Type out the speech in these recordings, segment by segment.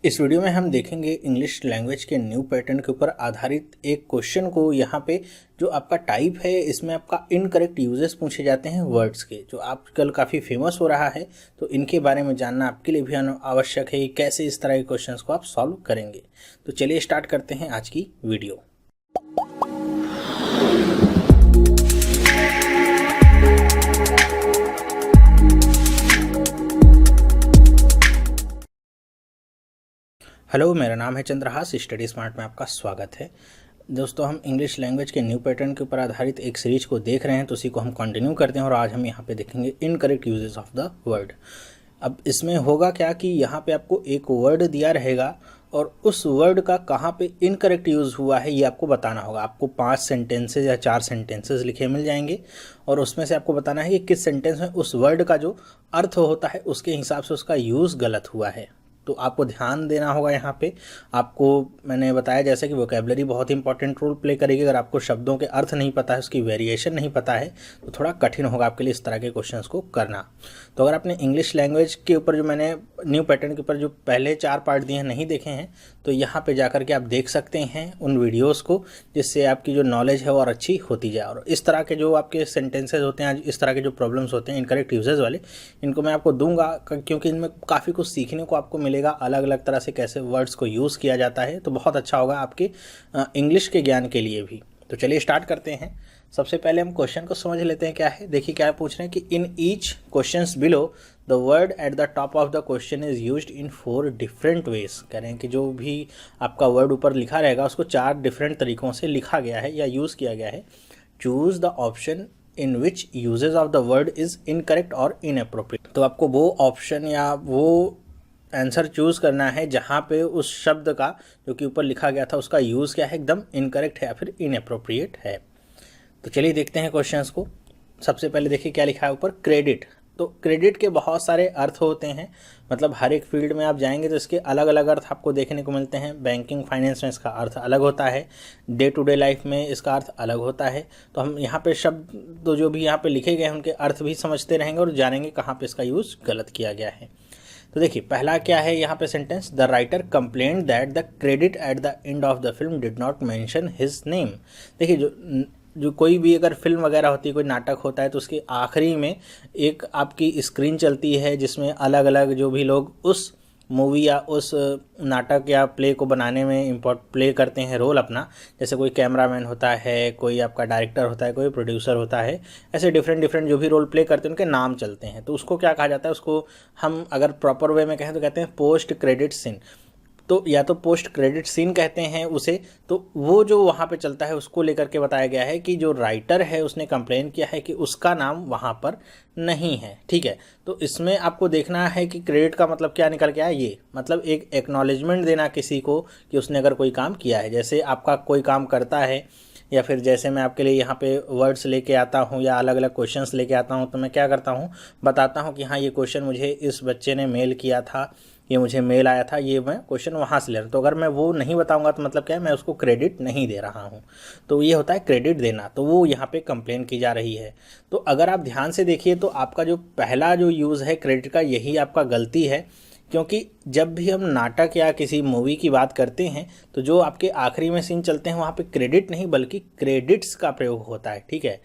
इस वीडियो में हम देखेंगे इंग्लिश लैंग्वेज के न्यू पैटर्न के ऊपर आधारित एक क्वेश्चन को। यहाँ पे जो आपका टाइप है इसमें आपका इनकरेक्ट यूजेस पूछे जाते हैं वर्ड्स के, जो आजकल काफ़ी फेमस हो रहा है। तो इनके बारे में जानना आपके लिए भी आवश्यक है कि कैसे इस तरह के क्वेश्चंस को आप सॉल्व करेंगे। तो चलिए स्टार्ट करते हैं आज की वीडियो। हेलो, मेरा नाम है चंद्रहास। स्टडी स्मार्ट में आपका स्वागत है। दोस्तों, हम इंग्लिश लैंग्वेज के न्यू पैटर्न के ऊपर आधारित एक सीरीज को देख रहे हैं, तो उसी को हम कंटिन्यू करते हैं और आज हम यहाँ पे देखेंगे incorrect uses of the word. अब इसमें होगा क्या कि यहाँ पे आपको एक वर्ड दिया रहेगा और उस वर्ड का कहाँ पे इनकरेक्ट यूज़ हुआ है ये आपको बताना होगा। आपको 5 सेंटेंसेज या 4 सेंटेंसेज लिखे मिल जाएंगे और उसमें से आपको बताना है कि किस सेंटेंस में उस वर्ड का जो अर्थ होता है उसके हिसाब से उसका यूज़ गलत हुआ है। तो आपको ध्यान देना होगा। यहाँ पे आपको मैंने बताया जैसे कि वोकैबुलरी बहुत इंपॉर्टेंट रोल प्ले करेगी। अगर आपको शब्दों के अर्थ नहीं पता है, उसकी वेरिएशन नहीं पता है, तो थोड़ा कठिन होगा आपके लिए इस तरह के क्वेश्चंस को करना। तो अगर आपने इंग्लिश लैंग्वेज के ऊपर जो मैंने न्यू पैटर्न के ऊपर जो पहले 4 पार्ट दिए हैं नहीं देखे हैं, तो यहाँ पर जा के आप देख सकते हैं उन वीडियोज़ को, जिससे आपकी जो नॉलेज है वो और अच्छी होती जाए। और इस तरह के जो आपके सेंटेंसेज होते हैं, इस तरह के जो प्रॉब्लम्स होते हैं इनकरेक्ट यूजेस वाले, इनको मैं आपको दूंगा क्योंकि इनमें काफ़ी कुछ सीखने को आपको मिलेगा। अलग अलग तरह से कैसे वर्ड्स को यूज़ किया जाता है, तो बहुत अच्छा होगा आपके इंग्लिश के ज्ञान के लिए भी। तो चलिए स्टार्ट करते हैं। सबसे पहले हम क्वेश्चन को समझ लेते हैं क्या है। देखिए क्या पूछ रहे हैं कि in each questions below the word at the top of the question is used in 4 different ways. कह रहे हैं कि जो भी आपका वर्ड ऊपर लिखा रहेगा उसको 4 डिफरेंट तरीकों से लिखा गया है या यूज़ किया गया है। Choose the option in which usages of the word is incorrect और इनअप्रोप्रिएट। तो आपको वो ऑप्शन या वो आंसर चूज़ करना है जहाँ पे उस शब्द का जो कि ऊपर लिखा गया था उसका यूज़ क्या है, एकदम इनकरेक्ट है या फिर इनअप्रोप्रिएट है। तो चलिए देखते हैं क्वेश्चंस को। सबसे पहले देखिए क्या लिखा है ऊपर, क्रेडिट। तो क्रेडिट के बहुत सारे अर्थ होते हैं, मतलब हर एक फील्ड में आप जाएंगे तो इसके अलग अलग अर्थ आपको देखने को मिलते हैं। बैंकिंग फाइनेंस में इसका अर्थ अलग होता है, डे टू डे लाइफ में इसका अर्थ अलग होता है। तो हम यहाँ पे शब्द तो जो भी यहाँ पे लिखे गए हैं उनके अर्थ भी समझते रहेंगे और जानेंगे कहाँ पे इसका यूज़ गलत किया गया है। तो देखिए पहला क्या है यहाँ पे sentence, the writer complaint that the credit at the end of the film did not mention his name. देखिए जो कोई भी अगर फिल्म वगैरह होती है, कोई नाटक होता है, तो उसके आखिरी में एक आपकी स्क्रीन चलती है जिसमें अलग अलग जो भी लोग उस मूवी या उस नाटक या प्ले को बनाने में प्ले करते हैं रोल अपना। जैसे कोई कैमरामैन होता है, कोई आपका डायरेक्टर होता है, कोई प्रोड्यूसर होता है, ऐसे डिफरेंट जो भी रोल प्ले करते हैं उनके नाम चलते हैं। तो उसको क्या कहा जाता है, उसको हम अगर प्रॉपर वे में कहें तो कहते हैं पोस्ट क्रेडिट सीन। तो या तो पोस्ट क्रेडिट सीन कहते हैं उसे। तो वो जो वहाँ पे चलता है उसको लेकर के बताया गया है कि जो राइटर है उसने कंप्लेन किया है कि उसका नाम वहाँ पर नहीं है। ठीक है, तो इसमें आपको देखना है कि क्रेडिट का मतलब क्या निकल के आया। ये मतलब एक एक्नॉलेजमेंट देना किसी को कि उसने अगर कोई काम किया है। जैसे आपका कोई काम करता है, या फिर जैसे मैं आपके लिए यहाँ पे वर्ड्स लेके आता हूँ या अलग अलग क्वेश्चंस लेके आता हूँ, तो मैं क्या करता हूँ, बताता हूँ कि हाँ ये क्वेश्चन मुझे इस बच्चे ने मेल किया था, ये मुझे मेल आया था, ये मैं क्वेश्चन वहाँ से ले रहा हूँ। तो अगर मैं वो नहीं बताऊँगा तो मतलब क्या है, मैं उसको क्रेडिट नहीं दे रहा हूँ। तो ये होता है क्रेडिट देना। तो वो यहाँ पे कंप्लेन की जा रही है। तो अगर आप ध्यान से देखिए तो आपका जो पहला जो यूज़ है क्रेडिट का, यही आपका गलती है। क्योंकि जब भी हम नाटक या किसी मूवी की बात करते हैं तो जो आपके आखिरी में सीन चलते हैं वहाँ पे क्रेडिट नहीं बल्कि क्रेडिट्स का प्रयोग होता है। ठीक है,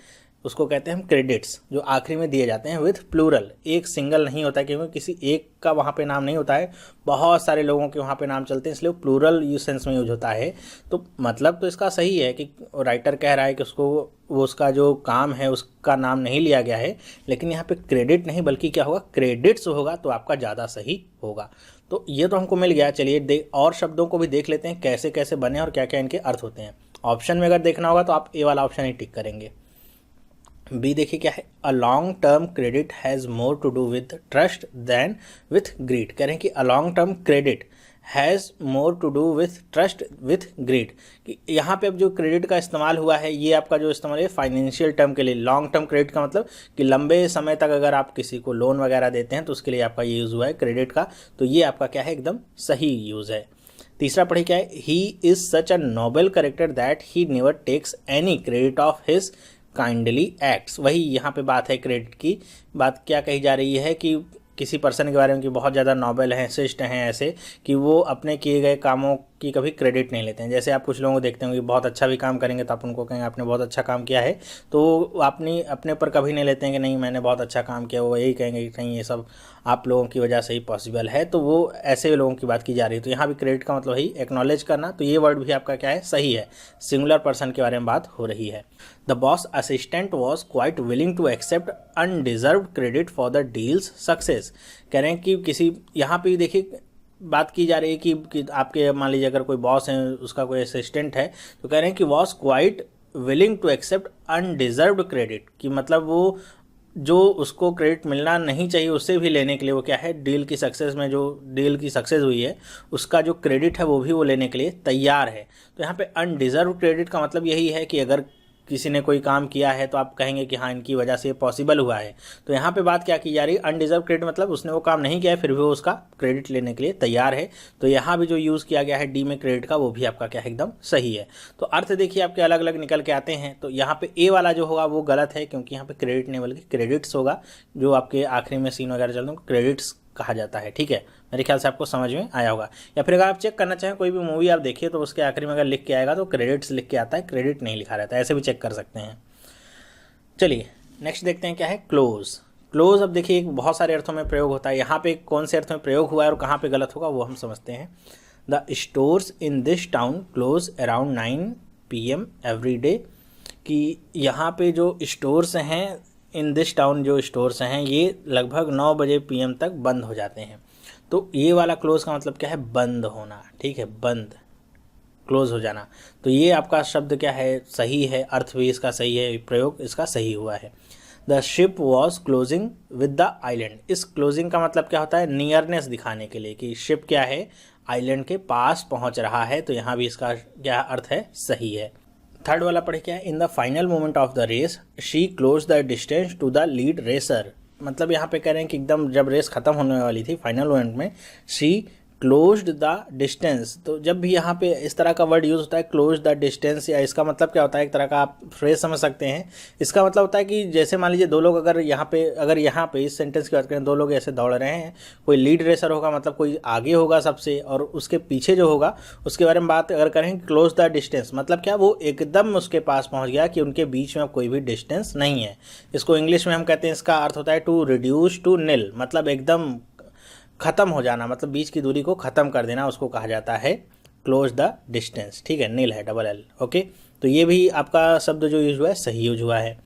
उसको कहते हैं हम क्रेडिट्स, जो आखिरी में दिए जाते हैं विथ प्लूरल। एक सिंगल नहीं होता, क्योंकि किसी एक का वहाँ पे नाम नहीं होता है, बहुत सारे लोगों के वहाँ पे नाम चलते हैं, इसलिए प्लूरल यूज सेंस में यूज होता है। तो मतलब तो इसका सही है कि राइटर कह रहा है कि उसको वो उसका जो काम है उसका नाम नहीं लिया गया है, लेकिन यहाँ पे क्रेडिट नहीं बल्कि क्या होगा, क्रेडिट्स होगा, तो आपका ज़्यादा सही होगा। तो ये तो हमको मिल गया। चलिए और शब्दों को भी देख लेते हैं कैसे कैसे बने और क्या क्या इनके अर्थ होते हैं। ऑप्शन में अगर देखना होगा तो आप ए वाला ऑप्शन ही टिक करेंगे। बी देखिए क्या है, a long term credit has more to do with trust then with greed. कह रहे हैं कि a long term credit has more to do with trust with greed. कि यहाँ पे अब जो क्रेडिट का इस्तेमाल हुआ है ये आपका जो इस्तेमाल है फाइनेंशियल टर्म के लिए। लॉन्ग टर्म क्रेडिट का मतलब कि लंबे समय तक अगर आप किसी को लोन वगैरह देते हैं तो उसके लिए आपका ये यूज़ हुआ है क्रेडिट का। तो ये आपका क्या है, एकदम सही यूज़ है। तीसरा पढ़िए क्या है, he is such a noble character that he never takes any credit of his kindly acts. वही यहाँ पे बात है, क्रेडिट की बात क्या कही जा रही है कि किसी पर्सन के बारे में कि बहुत ज़्यादा नोबल हैं, श्रेष्ठ हैं, ऐसे कि वो अपने किए गए कामों की कभी क्रेडिट नहीं लेते हैं। जैसे आप कुछ लोगों को देखते होंगे कि बहुत अच्छा भी काम करेंगे तो आप उनको कहेंगे आपने बहुत अच्छा काम किया है, तो अपने ऊपर कभी नहीं लेते हैं कि नहीं मैंने बहुत अच्छा काम किया, वो यही कहेंगे कि नहीं ये सब आप लोगों की वजह से ही पॉसिबल है। तो वो ऐसे लोगों की बात की जा रही है। तो यहाँ भी क्रेडिट का मतलब ही एक्नॉलेज करना, तो ये वर्ड भी आपका क्या है, सही है, सिंगुलर पर्सन के बारे में बात हो रही है। The boss assistant was quite willing to accept undeserve credit for the deals success. कह रहे हैं कि किसी, यहाँ पे देखिए बात की जा रही है कि आपके मान लीजिए अगर कोई बॉस है, उसका कोई असिस्टेंट है, तो कह रहे हैं कि was quite willing to accept undeserved credit, कि मतलब वो जो उसको क्रेडिट मिलना नहीं चाहिए उससे भी लेने के लिए वो क्या है, डील की सक्सेस में जो डील की सक्सेस हुई है उसका जो क्रेडिट है वो भी वो लेने के लिए तैयार है। तो यहाँ पे अनडिजर्व क्रेडिट का मतलब यही है कि अगर किसी ने कोई काम किया है तो आप कहेंगे कि हाँ इनकी वजह से ये पॉसिबल हुआ है। तो यहाँ पे बात क्या की जा रही है, अनडिजर्व क्रेडिट मतलब उसने वो काम नहीं किया है फिर भी वो उसका क्रेडिट लेने के लिए तैयार है। तो यहाँ भी जो यूज़ किया गया है डी में क्रेडिट का, वो भी आपका क्या है, एकदम सही है। तो अर्थ देखिए आपके अलग अलग निकल के आते हैं। तो यहाँ पे ए वाला जो होगा वो गलत है, क्योंकि यहाँ पे क्रेडिट नहीं बल्कि क्रेडिट्स होगा, जो आपके आखिरी में सीन वगैरह चलते हैं क्रेडिट्स कहा जाता है। ठीक है, मेरे ख्याल से आपको समझ में आया होगा। या फिर अगर आप चेक करना चाहें कोई भी मूवी आप देखिए तो उसके आखिरी में अगर लिख के आएगा तो क्रेडिट्स लिख के आता है, क्रेडिट नहीं लिखा रहता है, ऐसे भी चेक कर सकते हैं। चलिए नेक्स्ट देखते हैं क्या है, क्लोज। क्लोज अब देखिए बहुत सारे अर्थों में प्रयोग होता है, यहाँ पे कौन से अर्थ में प्रयोग हुआ है और कहाँ पे गलत होगा वो हम समझते हैं। The stores in this town close around 9 PM every day, कि यहाँ पे जो स्टोर्स हैं इन दिस टाउन, जो स्टोर्स हैं ये लगभग 9 बजे PM तक बंद हो जाते हैं। तो ये वाला क्लोज का मतलब क्या है, बंद होना। ठीक है, बंद, क्लोज हो जाना। तो ये आपका शब्द क्या है, सही है, अर्थ भी इसका सही है, प्रयोग इसका सही हुआ है। The ship was closing with the island. इस क्लोजिंग का मतलब क्या होता है, नियरनेस दिखाने के लिए कि शिप क्या है, आइलैंड के पास पहुंच रहा है। तो यहाँ भी इसका क्या अर्थ है, सही है। थर्ड वाला पढ़े क्या है, in the final moment of the race she close the distance to the lead racer. मतलब यहाँ पे कह रहे हैं कि एकदम जब रेस खत्म होने वाली थी फाइनल मोमेंट में, शी क्लोज्ड द डिस्टेंस। तो जब भी यहाँ पे इस तरह का वर्ड यूज़ होता है क्लोज द डिस्टेंस, या इसका मतलब क्या होता है, एक तरह का आप फ्रेज समझ सकते हैं। इसका मतलब होता है कि जैसे मान लीजिए दो लोग अगर यहाँ पे इस सेंटेंस की बात करें, दो लोग ऐसे दौड़ रहे हैं, कोई लीड रेसर होगा मतलब कोई आगे होगा सबसे, और उसके पीछे जो होगा उसके बारे में बात अगर करें क्लोज द डिस्टेंस मतलब क्या, वो एकदम उसके पास पहुँच गया कि उनके बीच में कोई भी डिस्टेंस नहीं है। इसको इंग्लिश में हम कहते हैं, इसका अर्थ होता है टू रिड्यूस टू निल, मतलब एकदम खत्म हो जाना, मतलब बीच की दूरी को खत्म कर देना, उसको कहा जाता है क्लोज द डिस्टेंस। ठीक है, नील है, डबल एल। ओके, तो ये भी आपका शब्द जो यूज हुआ है सही यूज हुआ है।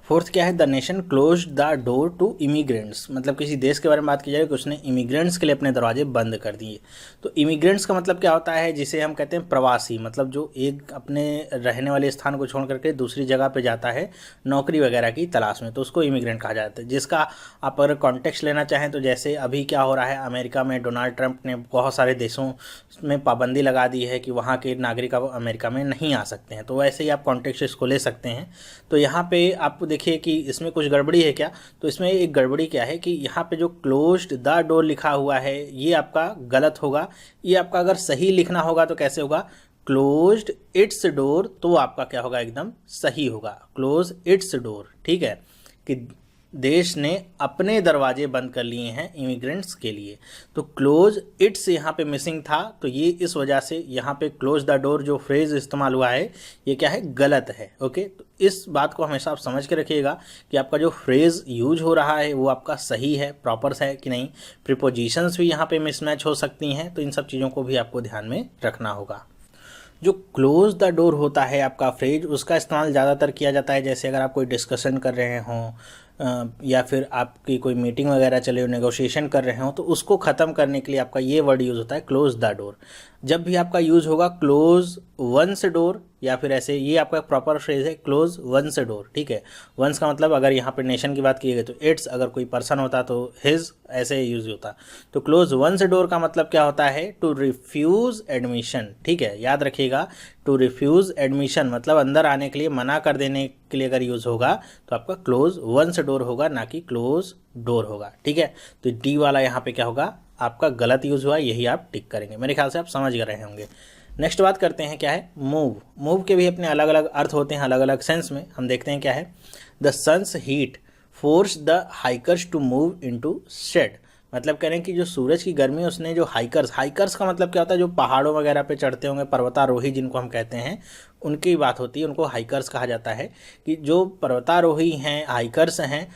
फोर्थ क्या है, the nation close the door to immigrants. मतलब किसी देश के बारे में बात की जाए कि उसने इमिग्रेंट्स के लिए अपने दरवाजे बंद कर दिए। तो इमिग्रेंट्स का मतलब क्या होता है, जिसे हम कहते हैं प्रवासी, मतलब जो एक अपने रहने वाले स्थान को छोड़ करके दूसरी जगह पे जाता है नौकरी वगैरह की तलाश में, तो उसको इमिग्रेंट कहा जाता है। जिसका आप अगर कॉन्टेक्स्ट लेना चाहें तो जैसे अभी क्या हो रहा है, अमेरिका में डोनाल्ड ट्रंप ने बहुत सारे देशों में पाबंदी लगा दी है कि वहाँ के नागरिक अब अमेरिका में नहीं आ सकते हैं, तो वैसे ही आप कॉन्टेक्स्ट इसको ले सकते हैं। तो यहाँ पे आप देखिए कि इसमें कुछ गड़बड़ी है क्या, तो इसमें एक गड़बड़ी क्या है कि यहाँ पे जो क्लोज्ड द डोर लिखा हुआ है ये आपका गलत होगा। ये आपका अगर सही लिखना होगा तो कैसे होगा, क्लोज्ड इट्स डोर, तो आपका क्या होगा, एकदम सही होगा, क्लोज इट्स डोर। ठीक है, कि देश ने अपने दरवाजे बंद कर लिए हैं इमिग्रेंट्स के लिए। तो क्लोज इट्स यहाँ पे मिसिंग था, तो ये इस वजह से यहाँ पे क्लोज द डोर जो फ्रेज इस्तेमाल हुआ है ये क्या है, गलत है। ओके, तो इस बात को हमेशा आप समझ के रखिएगा कि आपका जो फ्रेज यूज हो रहा है वो आपका सही है, प्रॉपर है कि नहीं। प्रीपोजिशंस भी यहाँ पे मिसमैच हो सकती हैं, तो इन सब चीज़ों को भी आपको ध्यान में रखना होगा। जो क्लोज द डोर होता है आपका फ्रेज, उसका इस्तेमाल ज़्यादातर किया जाता है जैसे अगर आप कोई डिस्कशन कर रहे हों या फिर आपकी कोई मीटिंग वगैरह चले हो, नेगोशिएशन कर रहे हो, तो उसको ख़त्म करने के लिए आपका ये वर्ड यूज़ होता है क्लोज द डोर। जब भी आपका यूज़ होगा क्लोज वंस डोर या फिर ऐसे, ये आपका प्रॉपर फ्रेज है क्लोज वंस डोर। ठीक है, वंस का मतलब अगर यहाँ पे नेशन की बात की गई तो इट्स, अगर कोई पर्सन होता तो हिज, ऐसे यूज होता। तो क्लोज वंस डोर का मतलब क्या होता है, टू रिफ्यूज़ एडमिशन। ठीक है, याद रखिएगा, टू रिफ्यूज़ एडमिशन मतलब अंदर आने के लिए मना कर देने के लिए अगर यूज़ होगा तो आपका क्लोज वंस डोर होगा, ना कि क्लोज डोर होगा। ठीक है, तो डी वाला यहाँ पे क्या होगा, आपका गलत यूज़ हुआ, यही आप टिक करेंगे। मेरे ख्याल से आप समझ रहे होंगे। नेक्स्ट बात करते हैं क्या है, मूव। मूव के भी अपने अलग अलग अर्थ होते हैं, अलग अलग सेंस में। हम देखते हैं क्या है, the sun's heat force the hikers to move into shade. मतलब कह रहे हैं कि जो सूरज की गर्मी उसने जो हाइकर्स का मतलब क्या होता है, जो पहाड़ों वगैरह पे चढ़ते होंगे, पर्वतारोही जिनको हम कहते हैं, उनकी बात होती है, उनको हाइकर्स कहा जाता है। कि जो पर्वतारोही हैं, हाइकर्स हैं,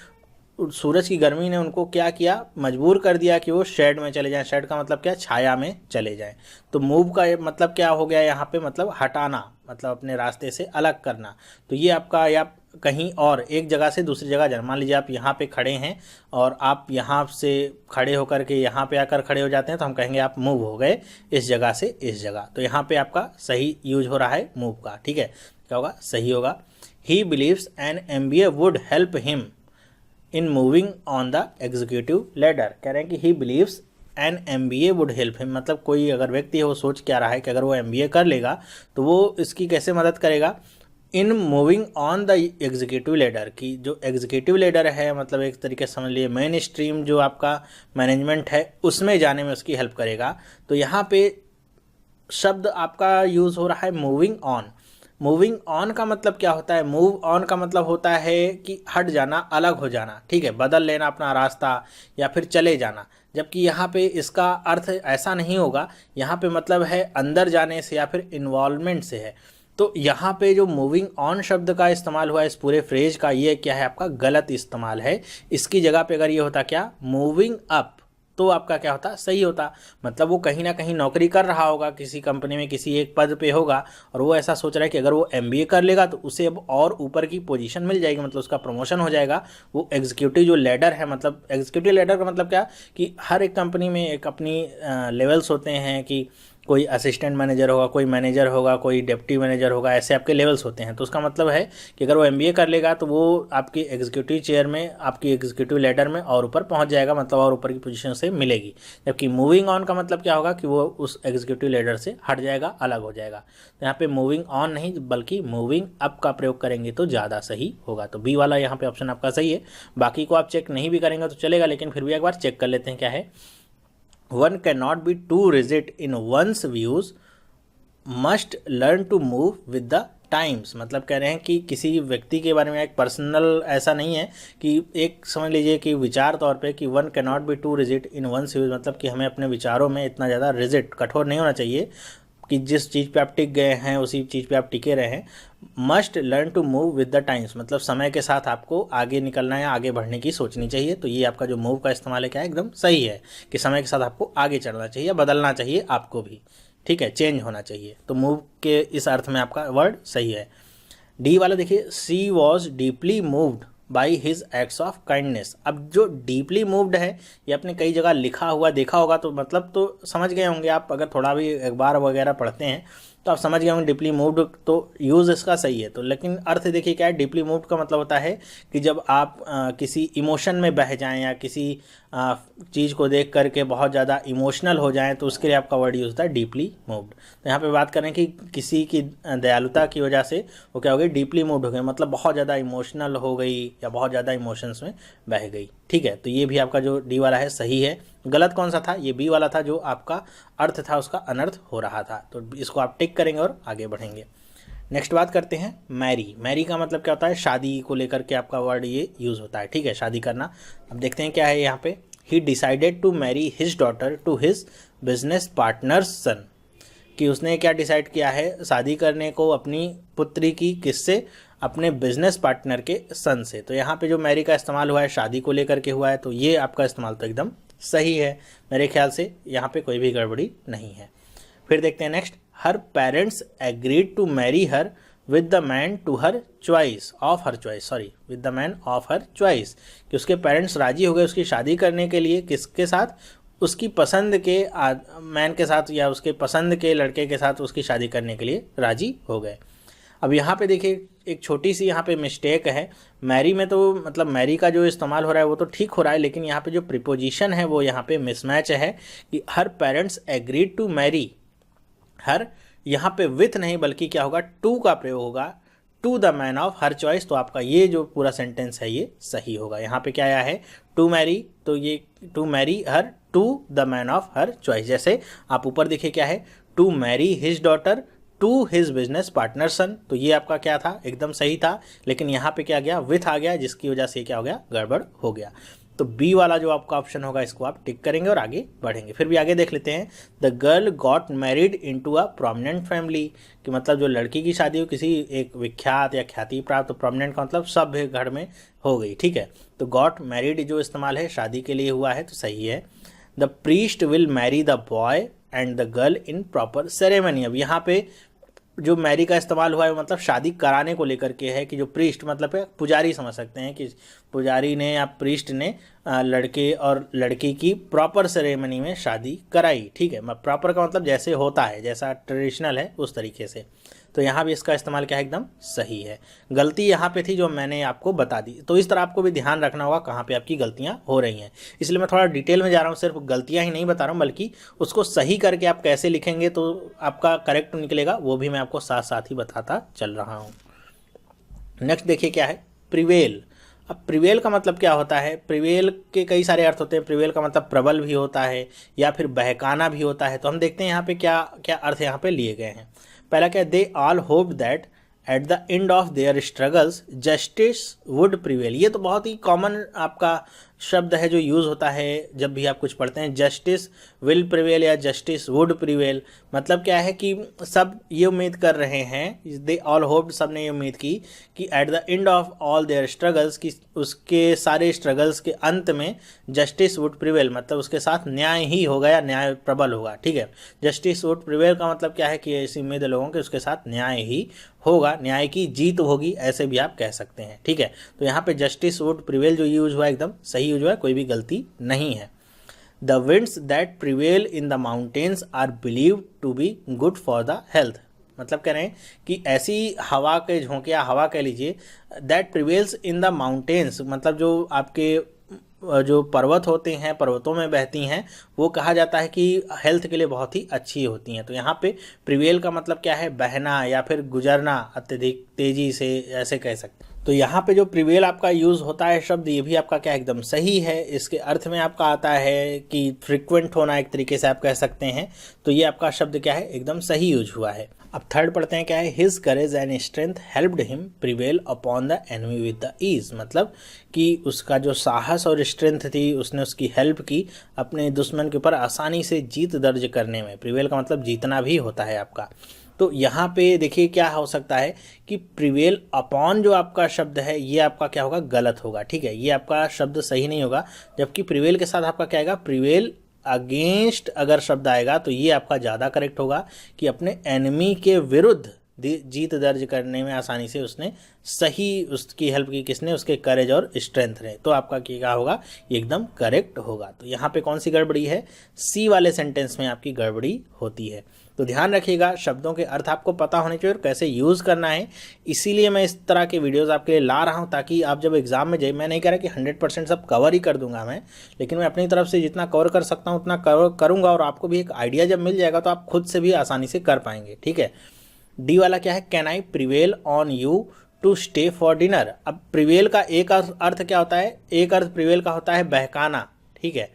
सूरज की गर्मी ने उनको क्या किया, मजबूर कर दिया कि वो शेड में चले जाएं। शेड का मतलब क्या, छाया में चले जाएं। तो मूव का मतलब क्या हो गया यहाँ पे, मतलब हटाना, मतलब अपने रास्ते से अलग करना। तो ये आपका, या कहीं और एक जगह से दूसरी जगह जाना। मान लीजिए आप यहाँ पे खड़े हैं और आप यहाँ से खड़े होकर के यहाँ पे आकर खड़े हो जाते हैं, तो हम कहेंगे आप मूव हो गए इस जगह से इस जगह। तो यहाँ पे आपका सही यूज हो रहा है मूव का, ठीक है। क्या होगा, सही होगा। He believes an MBA would help him in moving on the executive ladder. कह रहे हैं कि he believes an MBA would help him, मतलब कोई अगर व्यक्ति है वो सोच क्या रहा है कि अगर वो MBA कर लेगा तो वो इसकी कैसे मदद करेगा, इन moving on the executive ladder. की जो एग्जीक्यूटिव लेडर है, मतलब एक तरीके से समझ लिए मेन स्ट्रीम जो आपका मैनेजमेंट है उसमें जाने में उसकी हेल्प करेगा। तो यहाँ पे शब्द आपका यूज़ हो रहा है मूविंग ऑन। मूविंग ऑन का मतलब क्या होता है, मूव ऑन का मतलब होता है कि हट जाना, अलग हो जाना, ठीक है, बदल लेना अपना रास्ता या फिर चले जाना। जबकि यहाँ पे इसका अर्थ ऐसा नहीं होगा, यहाँ पे मतलब है अंदर जाने से या फिर इन्वॉल्वमेंट से है। तो यहाँ पे जो मूविंग ऑन शब्द का इस्तेमाल हुआ है इस पूरे फ्रेज का, ये क्या है आपका गलत इस्तेमाल है। इसकी जगह पे अगर ये होता क्या, मूविंग अप, तो आपका क्या होता, सही होता। मतलब वो कहीं ना कहीं नौकरी कर रहा होगा किसी कंपनी में, किसी एक पद पे होगा, और वो ऐसा सोच रहा है कि अगर वो MBA कर लेगा तो उसे अब और ऊपर की पोजीशन मिल जाएगी, मतलब उसका प्रमोशन हो जाएगा। वो एग्जीक्यूटिव जो लेडर है, मतलब एग्जीक्यूटिव लेडर का मतलब क्या कि हर एक कंपनी में एक अपनी लेवल्स होते हैं, कि कोई असिस्टेंट मैनेजर होगा, कोई मैनेजर होगा, कोई डिप्टी मैनेजर होगा, ऐसे आपके लेवल्स होते हैं। तो उसका मतलब है कि अगर वो MBA कर लेगा तो वो आपकी एग्जीक्यूटिव चेयर में, आपकी एग्जीक्यूटिव लेडर में और ऊपर पहुंच जाएगा, मतलब और ऊपर की पोजीशन से मिलेगी। जबकि मूविंग ऑन का मतलब क्या होगा कि वो उस एग्जीक्यूटिव लेडर से हट जाएगा, अलग हो जाएगा। तो यहाँ पे मूविंग ऑन नहीं बल्कि मूविंग अप का प्रयोग करेंगे तो ज़्यादा सही होगा। तो बी वाला यहाँ पे ऑप्शन आपका सही है। बाकी को आप चेक नहीं भी करेंगे तो चलेगा, लेकिन फिर भी एक बार चेक कर लेते हैं क्या है। One cannot be too rigid in one's views, must learn to move with the times। मतलब कह रहे हैं कि किसी व्यक्ति के बारे में एक पर्सनल ऐसा नहीं है, कि एक समझ लीजिए कि विचार तौर पे कि one can not be too rigid in one's views, मतलब कि हमें अपने विचारों में इतना ज़्यादा रिजिड, कठोर नहीं होना चाहिए कि जिस चीज़ पे आप टिक गए हैं उसी चीज़ पे आप टिके रहे हैं। Must learn to move with the times, मतलब समय के साथ आपको आगे निकलना है, आगे बढ़ने की सोचनी चाहिए। तो ये आपका जो मूव का इस्तेमाल है क्या है, एकदम सही है, कि समय के साथ आपको आगे चढ़ना चाहिए, बदलना चाहिए आपको भी, ठीक है, चेंज होना चाहिए। तो मूव के इस अर्थ में आपका वर्ड सही है। डी वाला देखिए, she was deeply moved by his acts of kindness. अब जो डीपली मूव्ड है ये आपने कई जगह लिखा हुआ देखा होगा, तो मतलब तो समझ गए होंगे आप, अगर थोड़ा भी अखबार वगैरह पढ़ते हैं तो आप समझ गए होंगे डीपली मूव्ड, तो यूज़ इसका सही है। तो लेकिन अर्थ देखिए क्या है, डीपली मूव्ड का मतलब होता है कि जब आप किसी इमोशन में बह जाएं या किसी चीज़ को देख करके बहुत ज़्यादा इमोशनल हो जाएं, तो उसके लिए आपका वर्ड यूज़ होता है डीपली मूव्ड। तो यहाँ पे बात करें कि किसी की दयालुता की वजह से वो क्या हो गई, डीपली मूव्ड हो गई, मतलब बहुत ज़्यादा इमोशनल हो गई या बहुत ज़्यादा इमोशंस में बह गई, ठीक है। तो ये भी आपका जो डी वाला है सही है। गलत कौन सा था, ये बी वाला था, जो आपका अर्थ था उसका अनर्थ हो रहा था। तो इसको आप टिक करेंगे और आगे बढ़ेंगे। नेक्स्ट बात करते हैं मैरी। मैरी का मतलब क्या होता है, शादी को लेकर के आपका वर्ड ये यूज़ होता है, ठीक है, शादी करना। अब देखते हैं क्या है यहाँ पे। He decided to marry his daughter to his business partner's son, कि उसने क्या डिसाइड किया है, शादी करने को अपनी पुत्री की किससे, अपने बिजनेस पार्टनर के सन से। तो यहाँ पे जो मैरी का इस्तेमाल हुआ है शादी को लेकर के हुआ है, तो ये आपका इस्तेमाल तो एकदम सही है मेरे ख्याल से, यहाँ पे कोई भी गड़बड़ी नहीं है। फिर देखते हैं next. Her parents agreed to marry her with the man to her choice of her choice, sorry with the man of her choice, कि उसके पेरेंट्स राजी हो गए उसकी शादी करने के लिए, किसके साथ, उसकी पसंद के मैन के साथ, या उसके पसंद के लड़के के साथ उसकी शादी करने के लिए राजी हो गए। अब यहाँ पे देखिए एक छोटी सी यहाँ पे मिस्टेक है, मैरी में तो मतलब मैरी का जो इस्तेमाल हो रहा है वो तो ठीक हो रहा है, लेकिन यहाँ पे जो प्रीपोजिशन है वो यहाँ पे मिसमैच है, कि her parents agreed to marry her, यहाँ पे विथ नहीं बल्कि क्या होगा, टू का प्रयोग होगा, to the man of her choice. तो आपका ये जो पूरा सेंटेंस है ये सही होगा। यहाँ पे क्या आया है, टू मैरी, तो ये to marry her to the man of her choice. जैसे आप ऊपर देखिए क्या है, to marry his daughter to his business partner son, तो ये आपका क्या था, एकदम सही था, लेकिन यहाँ पे क्या गया, विथ आ गया, जिसकी वजह से क्या हो गया, गड़बड़ हो गया। तो बी वाला जो आपका ऑप्शन होगा इसको आप टिक करेंगे और आगे बढ़ेंगे। फिर भी आगे देख लेते हैं, the girl got married into a prominent family, कि मतलब जो लड़की की शादी हो किसी एक विख्यात या ख्याति प्राप्त, तो प्रोमिनेंट का मतलब सभ्य घर में हो गई, ठीक है। तो गॉट मैरिड जो इस्तेमाल है शादी के लिए हुआ है, तो सही है। The priest will marry the boy and the girl in proper ceremony. अब यहाँ पे जो मैरी का इस्तेमाल हुआ है मतलब शादी कराने को लेकर के है, कि जो प्रीस्ट मतलब है पुजारी, समझ सकते हैं कि पुजारी ने या प्रीस्ट ने लड़के और लड़की की प्रॉपर सेरेमनी में शादी कराई, ठीक है। प्रॉपर का मतलब जैसे होता है, जैसा ट्रेडिशनल है उस तरीके से। तो यहाँ भी इसका इस्तेमाल क्या है, एकदम सही है। गलती यहाँ पे थी जो मैंने आपको बता दी, तो इस तरह आपको भी ध्यान रखना होगा कहाँ पे आपकी गलतियाँ हो रही हैं। इसलिए मैं थोड़ा डिटेल में जा रहा हूँ, सिर्फ गलतियाँ ही नहीं बता रहा हूँ, बल्कि उसको सही करके आप कैसे लिखेंगे तो आपका करेक्ट निकलेगा, वो भी मैं आपको साथ साथ ही बताता चल रहा हूँ। नेक्स्ट देखिए क्या है, प्रिवेल। अब प्रिवेल का मतलब क्या होता है, प्रिवेल के कई सारे अर्थ होते हैं। प्रिवेल का मतलब प्रबल भी होता है या फिर बहकाना भी होता है। तो हम देखते हैं यहाँ पे क्या क्या अर्थ यहाँ पे लिए गए हैं। पहला क्या, they all hope that at the end of their struggles justice would prevail. ये तो बहुत ही कॉमन आपका शब्द है जो यूज़ होता है जब भी आप कुछ पढ़ते हैं, जस्टिस विल प्रिवेल या जस्टिस वुड प्रिवेल। मतलब क्या है कि सब ये उम्मीद कर रहे हैं, दे ऑल होप्ड, सब ने ये उम्मीद की कि at the end of all there struggles, कि उसके सारे स्ट्रगल्स के अंत में जस्टिस वुड प्रिवेल, मतलब उसके साथ न्याय ही होगा या न्याय प्रबल होगा, ठीक है। जस्टिस वुड प्रिवेल का मतलब क्या है कि ऐसी उम्मीद है लोगों के उसके साथ न्याय ही होगा, न्याय की जीत होगी, ऐसे भी आप कह सकते हैं, ठीक है। तो यहाँ पे जस्टिस वुड प्रिवेल जो यूज हुआ एकदम सही यूज हुआ है, कोई भी गलती नहीं है। The winds that prevail in the mountains are believed to be good for the health. मतलब कह रहे हैं कि ऐसी हवा के झोंके या हवा कह लीजिए, that prevails in the mountains, मतलब जो आपके जो पर्वत होते हैं, पर्वतों में बहती हैं, वो कहा जाता है कि हेल्थ के लिए बहुत ही अच्छी होती हैं। तो यहाँ पे प्रिवेल का मतलब क्या है, बहना या फिर गुजरना अत्यधिक तेजी से, ऐसे कह सकते हैं। तो यहाँ पे जो प्रिवेल आपका यूज़ होता है शब्द, ये भी आपका क्या एकदम सही है। इसके अर्थ में आपका आता है कि फ्रिक्वेंट होना, एक तरीके से आप कह सकते हैं। तो ये आपका शब्द क्या है, एकदम सही यूज हुआ है। अब थर्ड पढ़ते हैं क्या है, his courage and strength helped him prevail upon the enemy with the ease. मतलब कि उसका जो साहस और स्ट्रेंथ थी, उसने उसकी हेल्प की अपने दुश्मन के ऊपर आसानी से जीत दर्ज करने में। प्रिवेल का मतलब जीतना भी होता है आपका। तो यहाँ पे देखिए क्या हो सकता है कि प्रिवेल अपॉन जो आपका शब्द है ये आपका क्या होगा, गलत होगा, ठीक है। ये आपका शब्द सही नहीं होगा, जबकि प्रिवेल के साथ आपका क्या आएगा, प्रिवेल अगेंस्ट अगर शब्द आएगा तो ये आपका ज़्यादा करेक्ट होगा, कि अपने एनिमी के विरुद्ध जीत दर्ज करने में आसानी से उसने सही उसकी हेल्प की, किसने, उसके करेज और स्ट्रेंथ ने। तो आपका क्या होगा, ये एकदम करेक्ट होगा। तो यहाँ पे कौन सी गड़बड़ी है, सी वाले सेंटेंस में आपकी गड़बड़ी होती है। तो ध्यान रखिएगा, शब्दों के अर्थ आपको पता होने चाहिए और कैसे यूज़ करना है। इसीलिए मैं इस तरह के वीडियोस आपके लिए ला रहा हूं, ताकि आप जब एग्जाम में जाए, मैं नहीं कह रहा कि 100% सब कवर ही कर दूंगा मैं, लेकिन मैं अपनी तरफ से जितना कवर कर सकता हूं उतना कवर करूंगा, और आपको भी एक आइडिया जब मिल जाएगा तो आप खुद से भी आसानी से कर पाएंगे, ठीक है। डी वाला क्या है, can I prevail on you to stay for dinner. अब प्रिवेल का एक अर्थ क्या होता है, एक अर्थ प्रिवेल का होता है बहकाना, ठीक है।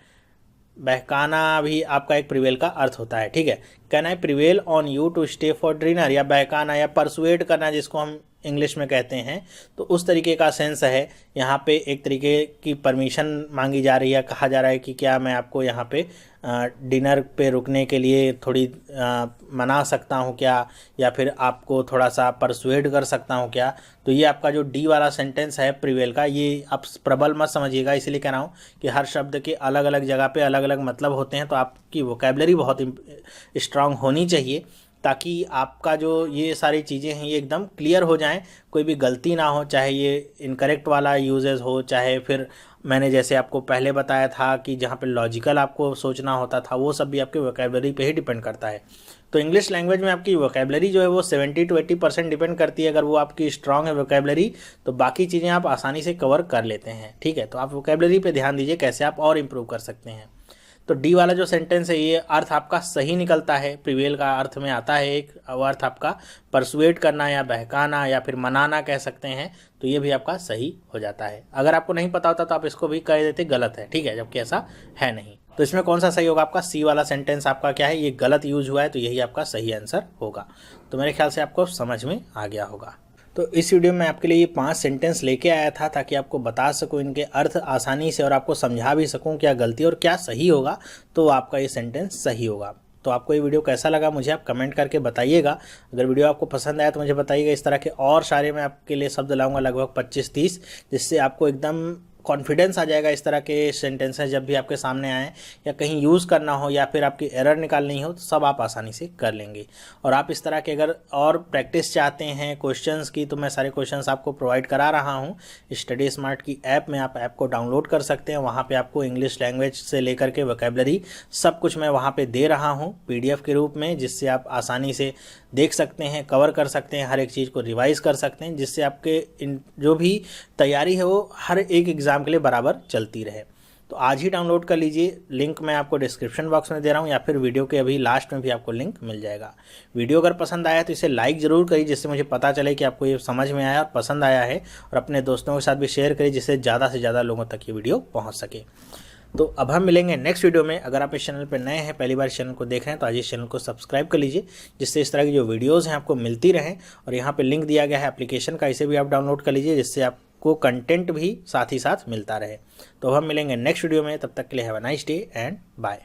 बहकाना भी आपका एक प्रिवेल का अर्थ होता है, ठीक है। Can I prevail on you to stay for dinner, या बहकाना या परसुएड करना जिसको हम इंग्लिश में कहते हैं, तो उस तरीके का सेंस है। यहाँ पे एक तरीके की परमिशन मांगी जा रही है, कहा जा रहा है कि क्या मैं आपको यहाँ पे डिनर पे रुकने के लिए थोड़ी मना सकता हूँ क्या, या फिर आपको थोड़ा सा परसुएड कर सकता हूँ क्या। तो ये आपका जो डी वाला सेंटेंस है प्रिवेल का, ये आप प्रबल मत समझिएगा, इसलिए कह रहा हूँ कि हर शब्द के अलग अलग जगह पे अलग अलग मतलब होते हैं। तो आपकी वोकैबुलरी बहुत स्ट्रांग होनी चाहिए, ताकि आपका जो ये सारी चीज़ें हैं ये एकदम क्लियर हो जाएं, कोई भी गलती ना हो, चाहे ये इनकरेक्ट वाला यूजेस हो, चाहे फिर मैंने जैसे आपको पहले बताया था कि जहाँ पे लॉजिकल आपको सोचना होता था, वो सब भी आपके वोकैबुलरी पे ही डिपेंड करता है। तो इंग्लिश लैंग्वेज में आपकी वोकैबुलरी जो है वो 70 to 80% डिपेंड करती है। अगर वो आपकी स्ट्रांग है वोकैबुलरी, तो बाकी चीज़ें आप आसानी से कवर कर लेते हैं, ठीक है। तो आप वोकैबुलरी पे ध्यान दीजिए कैसे आप और इम्प्रूव कर सकते हैं। तो डी वाला जो सेंटेंस है ये अर्थ आपका सही निकलता है, प्रिवेल का अर्थ में आता है एक अर्थ आपका परसुएट करना या बहकाना या फिर मनाना कह सकते हैं। तो ये भी आपका सही हो जाता है। अगर आपको नहीं पता होता तो आप इसको भी कह देते गलत है, ठीक है, जबकि ऐसा है नहीं। तो इसमें कौन सा सही होगा आपका? सी वाला सेंटेंस आपका क्या है, ये गलत यूज हुआ है, तो यही आपका सही आंसर होगा। तो मेरे ख्याल से आपको समझ में आ गया होगा। तो इस वीडियो में आपके लिए ये 5 सेंटेंस लेके आया था ताकि आपको बता सकूं इनके अर्थ आसानी से और आपको समझा भी सकूं क्या गलती और क्या सही होगा, तो आपका ये सेंटेंस सही होगा। तो आपको ये वीडियो कैसा लगा मुझे आप कमेंट करके बताइएगा। अगर वीडियो आपको पसंद आया तो मुझे बताइएगा। इस तरह के और सारे मैं आपके लिए शब्द लाऊंगा, लगभग 25-30, जिससे आपको एकदम कॉन्फिडेंस आ जाएगा इस तरह के सेंटेंसेस जब भी आपके सामने आए या कहीं यूज़ करना हो या फिर आपकी एरर निकालनी हो, तो सब आप आसानी से कर लेंगे। और आप इस तरह के अगर और प्रैक्टिस चाहते हैं क्वेश्चंस की, तो मैं सारे क्वेश्चंस आपको प्रोवाइड करा रहा हूँ स्टडी स्मार्ट की ऐप में। आप ऐप को डाउनलोड कर सकते हैं, वहाँ पे आपको इंग्लिश लैंग्वेज से लेकर के वोकैबलरी सब कुछ मैं वहाँ पे दे रहा हूँ PDF के रूप में, जिससे आप आसानी से देख सकते हैं, कवर कर सकते हैं, हर एक चीज़ को रिवाइज कर सकते हैं, जिससे आपके जो भी तैयारी है वो हर एक एग्ज़ाम के लिए बराबर चलती रहे। तो आज ही डाउनलोड कर लीजिए, लिंक मैं आपको डिस्क्रिप्शन बॉक्स में दे रहा हूँ या फिर वीडियो के अभी लास्ट में भी आपको लिंक मिल जाएगा। वीडियो अगर पसंद आया तो इसे लाइक ज़रूर करिए, जिससे मुझे पता चले कि आपको ये समझ में आया और पसंद आया है, और अपने दोस्तों के साथ भी शेयर करिए, जिससे ज़्यादा से ज़्यादा लोगों तक ये वीडियो पहुँच सके। तो अब हम मिलेंगे नेक्स्ट वीडियो में। अगर आप इस चैनल पर नए हैं, पहली बार इस चैनल को देख रहे हैं, तो आज इस चैनल को सब्सक्राइब कर लीजिए, जिससे इस तरह की जो वीडियोज़ हैं आपको मिलती रहें। और यहाँ पे लिंक दिया गया है एप्लीकेशन का, इसे भी आप डाउनलोड कर लीजिए, जिससे आपको कंटेंट भी साथ ही साथ मिलता रहे। तो हम मिलेंगे नेक्स्ट वीडियो में, तब तक के लिए have a nice day and bye.